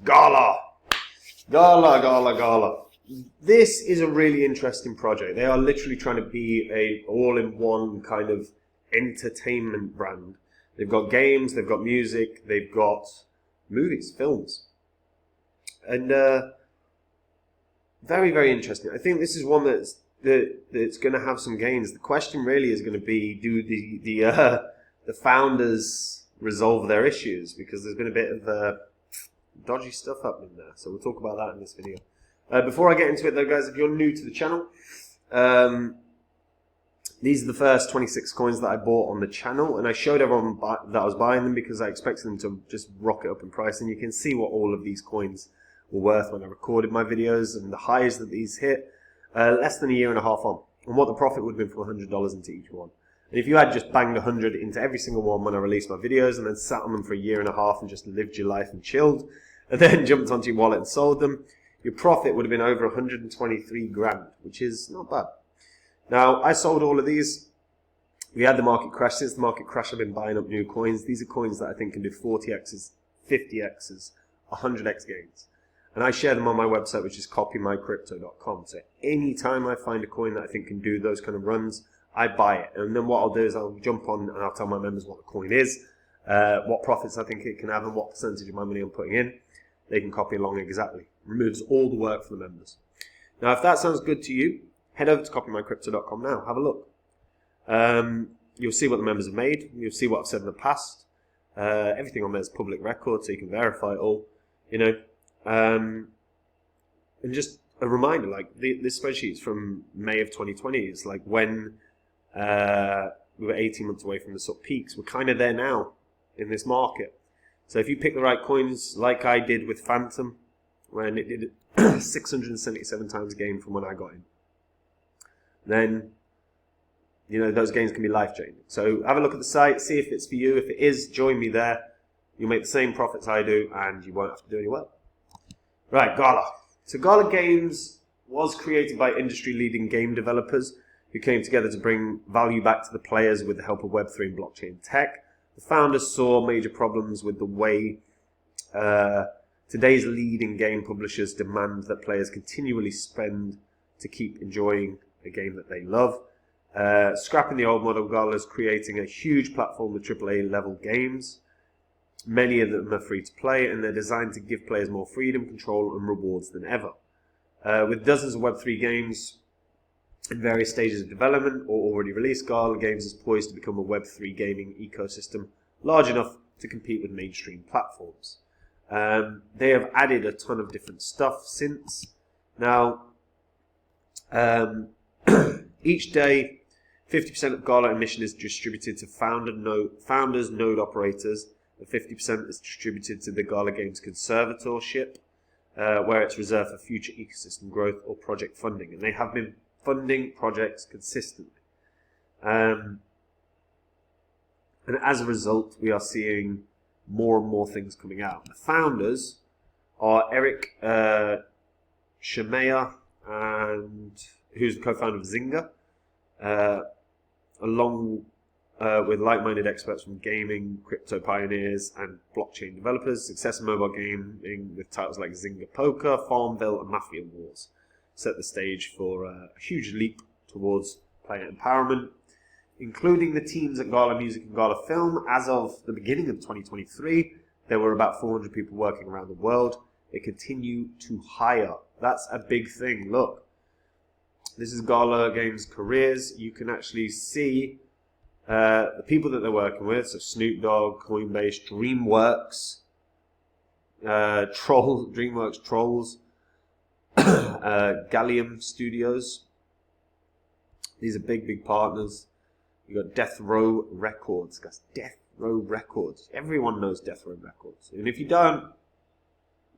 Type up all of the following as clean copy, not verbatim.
Gala. Gala. This is a really interesting project. They are literally trying to be a all-in-one kind of entertainment brand. They've got games, they've got music, they've got movies, films. And very, very interesting. I think this is one that's going to have some gains. The question really is going to be, do the founders resolve their issues? Because there's been a bit of dodgy stuff happening there. So we'll talk about that in this video. Before I get into it though, guys, if you're new to the channel, these are the first 26 coins that I bought on the channel, and I showed everyone that I was buying them because I expected them to just rocket up in price, and you can see what all of these coins were worth when I recorded my videos, and the highs that these hit less than a year and a half on, and what the profit would have been from $100 into each one. And if you had just banged 100 into every single one when I released my videos, and then sat on them for a year and a half and just lived your life and chilled, and then jumped onto your wallet and sold them, your profit would have been over 123 grand, which is not bad. Now, I sold all of these. We had the market crash. Since the market crash, I've been buying up new coins. These are coins that I think can do 40x's, 50x's, 100x gains. And I share them on my website, which is copymycrypto.com. So anytime I find a coin that I think can do those kind of runs, I buy it. And then what I'll do is I'll jump on and I'll tell my members what the coin is, what profits I think it can have, and what percentage of my money I'm putting in. They can copy along exactly. Removes all the work for the members. Now, if that sounds good to you, head over to copymycrypto.com now. Have a look. You'll see what the members have made. You'll see what I've said in the past. Everything on there is public record, so you can verify it all. You know, and just a reminder, like this spreadsheet is from May of 2020. It's like when we were 18 months away from the sort of peaks. We're kind of there now in this market. So if you pick the right coins, like I did with Phantom, when it did 677 times gain from when I got in, then you know those gains can be life-changing. So have a look at the site, see if it's for you. If it is, join me there. You'll make the same profits I do, and you won't have to do any work. Right, Gala. So Gala Games was created by industry-leading game developers who came together to bring value back to the players with the help of Web3 and blockchain tech. The founders saw major problems with the way today's leading game publishers demand that players continually spend to keep enjoying a game that they love. Scrapping the old model, Gala is creating a huge platform with AAA level games. Many of them are free to play, and they're designed to give players more freedom, control, and rewards than ever. With dozens of Web3 games in various stages of development or already released, Gala Games is poised to become a Web3 gaming ecosystem large enough to compete with mainstream platforms. They have added a ton of different stuff since. Now, each day, 50% of Gala emission is distributed to founders, node operators, and 50% is distributed to the Gala Games Conservatorship, where it's reserved for future ecosystem growth or project funding. And they have been funding projects consistently. And as a result, we are seeing more and more things coming out. The founders are Eric Shemaya, and who's the co-founder of Zynga, along with like-minded experts from gaming, crypto pioneers, and blockchain developers. Success in mobile gaming with titles like Zynga Poker, Farmville, and Mafia Wars set the stage for a huge leap towards player empowerment, including the teams at Gala Music and Gala Film. As of the beginning of 2023, there were about 400 people working around the world. They continue to hire. That's a big thing. Look, this is Gala Games Careers. You can actually see the people that they're working with. So Snoop Dogg, Coinbase, DreamWorks, DreamWorks Trolls, Gallium Studios. These are big partners. You got Death Row Records. Guys, Death Row Records. Everyone knows Death Row Records. And if you don't,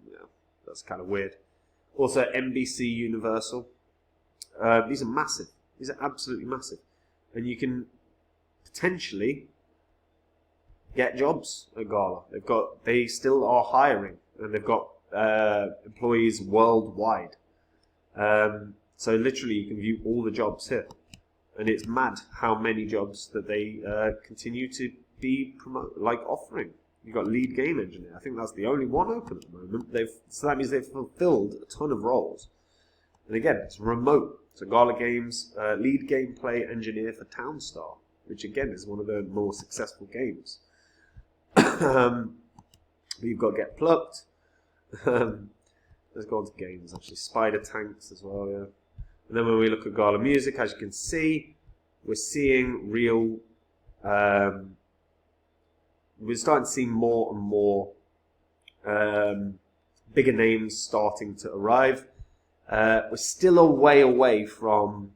yeah, that's kind of weird. Also, NBC Universal. These are massive. These are absolutely massive. And you can potentially get jobs at Gala. They still are hiring, and they've got employees worldwide. So literally, you can view all the jobs here, and it's mad how many jobs that they continue to be offering. You've got lead game engineer. I think that's the only one open at the moment. So that means they've fulfilled a ton of roles. And again, it's remote. So Gala Games, lead gameplay engineer for Townstar, which again is one of the more successful games. You've got Get Plucked. Let's go on to games, actually. Spider Tanks as well, yeah. And then when we look at Gala Music, as you can see, we're seeing real... we're starting to see more and more bigger names starting to arrive. We're still a way away from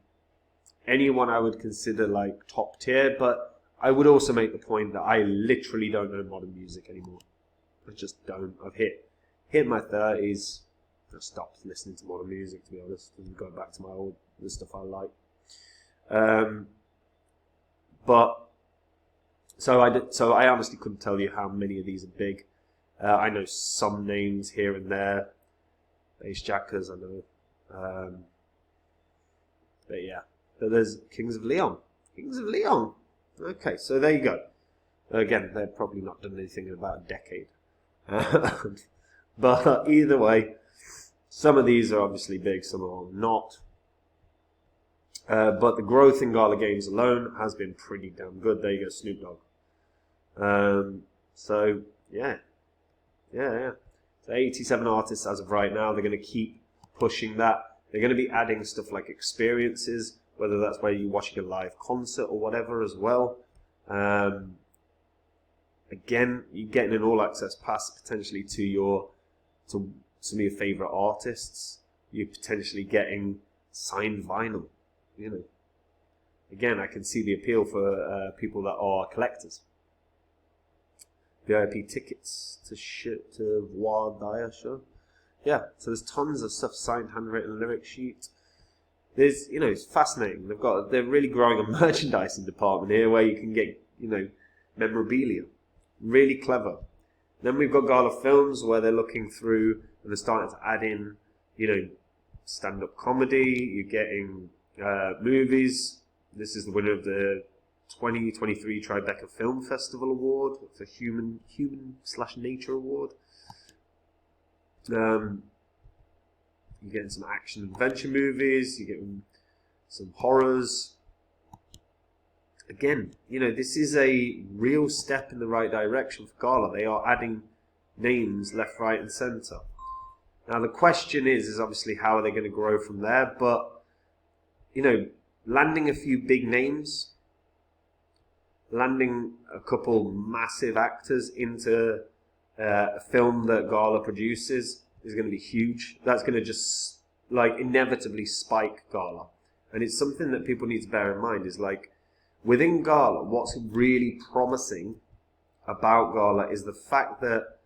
anyone I would consider like top tier, but I would also make the point that I literally don't know modern music anymore. I just don't. I've hit my 30s. I stopped listening to modern music, to be honest, and go back to the stuff I like. So I honestly couldn't tell you how many of these are big. I know some names here and there. Bass Jackers, I know. But yeah. But there's Kings of Leon. Kings of Leon. Okay, so there you go. Again, they've probably not done anything in about a decade. But either way, some of these are obviously big, some are not. But the growth in Gala Games alone has been pretty damn good. There you go, Snoop Dogg. So, yeah. So 87 artists as of right now. They're going to keep pushing that. They're going to be adding stuff like experiences, whether that's where you're watching a live concert or whatever as well. Again, you're getting an all-access pass potentially to some of your favourite artists. You're potentially getting signed vinyl. You know, again, I can see the appeal for people that are collectors. VIP tickets to Wild Dire show. Yeah, so there's tons of stuff, signed, handwritten lyric sheet. There's, it's fascinating. They're really growing a merchandising department here where you can get, memorabilia. Really clever. Then we've got Gala Films where they're looking through and they're starting to add in, stand-up comedy. You're getting movies. This is the winner of the 2023 Tribeca Film Festival Award. It's a human/nature award. You're getting some action adventure movies. You're getting some horrors. Again, this is a real step in the right direction for Gala. They are adding names left, right, and centre. Now the question is obviously how are they going to grow from there? But landing a few big names, landing a couple massive actors into a film that Gala produces is going to be huge. That's going to just inevitably spike Gala, and it's something that people need to bear in mind. Is within Gala, what's really promising about Gala is the fact that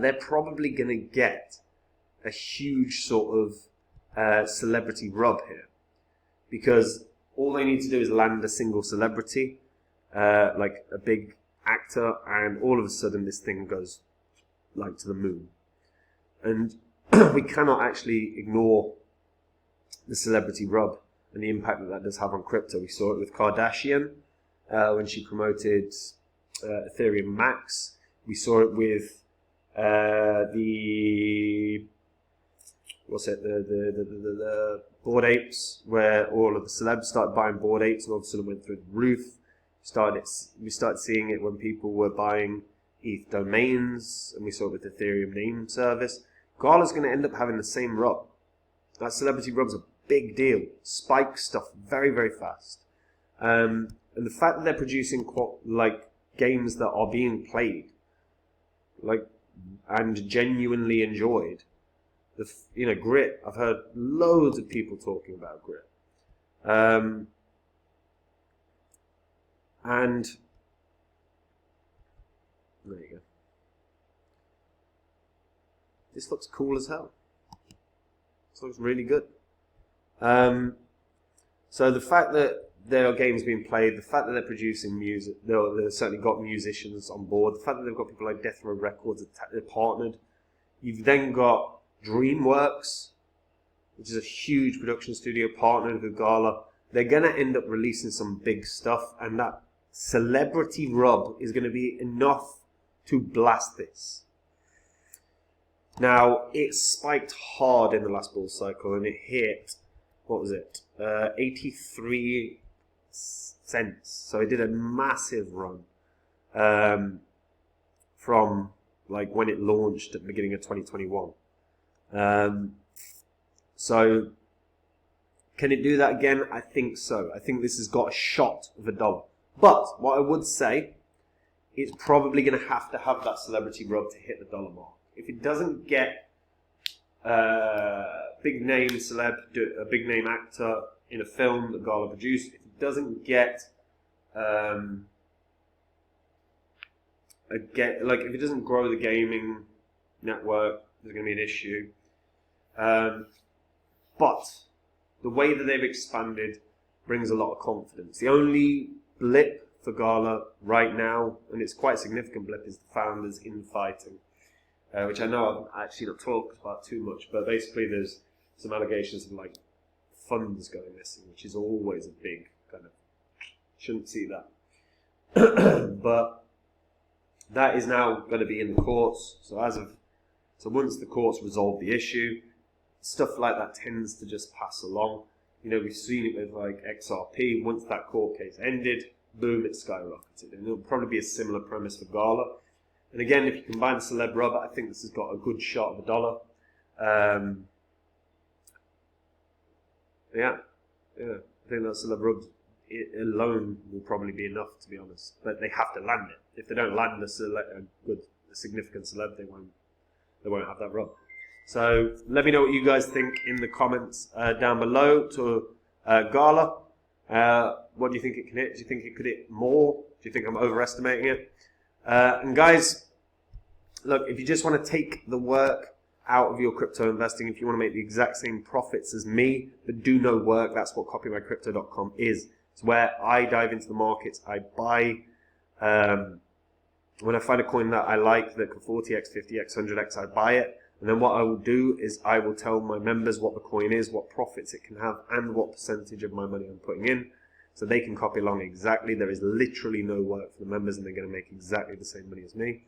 they're probably going to get a huge sort of celebrity rub here, because all they need to do is land a single celebrity, like a big actor, and all of a sudden this thing goes to the moon. And we cannot actually ignore the celebrity rub and the impact that does have on crypto. We saw it with Kardashian when she promoted Ethereum Max. We saw it with the Bored Apes, where all of the celebs started buying Bored Apes and all of a sudden went through the roof. We started seeing it when people were buying ETH domains, and we saw it with Ethereum name service. Gala's going to end up having the same rub. That celebrity rub's a big deal. Spikes stuff very, very fast. And the fact that they're producing games that are being played, and genuinely enjoyed. Grit. I've heard loads of people talking about Grit. And there you go. This looks cool as hell. This looks really good. So the fact that there are games being played, the fact that they're producing music, they've certainly got musicians on board, the fact that they've got people like Death Row Records partnered. You've then got DreamWorks, which is a huge production studio partnered with Gala. They're going to end up releasing some big stuff, and that celebrity rub is going to be enough to blast this. Now, it spiked hard in the last bull cycle, and it hit, what was it, 83 cents. So it did a massive run from like when it launched at the beginning of 2021. So can it do that again? I think so. I think this has got a shot of $1. But what I would say, it's probably going to have that celebrity rub to hit the $1 mark. If it doesn't get a big name celeb, a big name actor in a film that Gala produced, if it doesn't get if it doesn't grow the gaming network, there's going to be an issue. But the way that they've expanded brings a lot of confidence. The only blip for Gala right now, and it's quite a significant blip, is the founders infighting, which I know I've actually not talked about too much, but basically there's some allegations of like funds going missing, which is always a big kind of, shouldn't see that. But that is now going to be in the courts. So once the courts resolve the issue, stuff like that tends to just pass along. You know, we've seen it with like XRP. Once that court case ended, boom, it skyrocketed. And it'll probably be a similar premise for Gala. And again, if you combine the celeb rub, I think this has got a good shot of $1. Yeah. I think that celeb rub alone will probably be enough, to be honest. But they have to land it. If they don't land a significant celeb, they won't have that rub. So let me know what you guys think in the comments down below to Gala. What do you think it can hit? Do you think it could hit more? Do you think I'm overestimating it? And guys, look, if you just want to take the work out of your crypto investing, if you want to make the exact same profits as me, but do no work, that's what copymycrypto.com is. It's where I dive into the markets. I buy, when I find a coin that I like that can 40x, 50x, 100x, I buy it. And then what I will do is I will tell my members what the coin is, what profits it can have, and what percentage of my money I'm putting in, so they can copy along exactly. There is literally no work for the members, and they're going to make exactly the same money as me.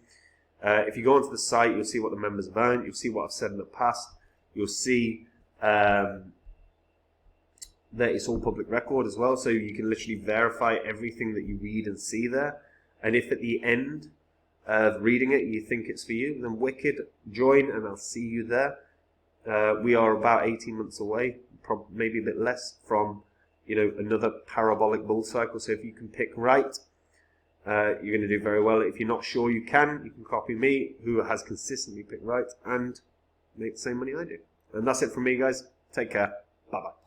If you go onto the site, you'll see what the members have earned. You'll see what I've said in the past. You'll see that it's all public record as well, so you can literally verify everything that you read and see there. And if at the end of reading it you think it's for you, then wicked, join and I'll see you there. We are about 18 months away, maybe a bit less, from another parabolic bull cycle. So if you can pick right, you're going to do very well. If you're not sure you can copy me, who has consistently picked right, and make the same money I do. And that's it from me, guys. Take care. Bye bye.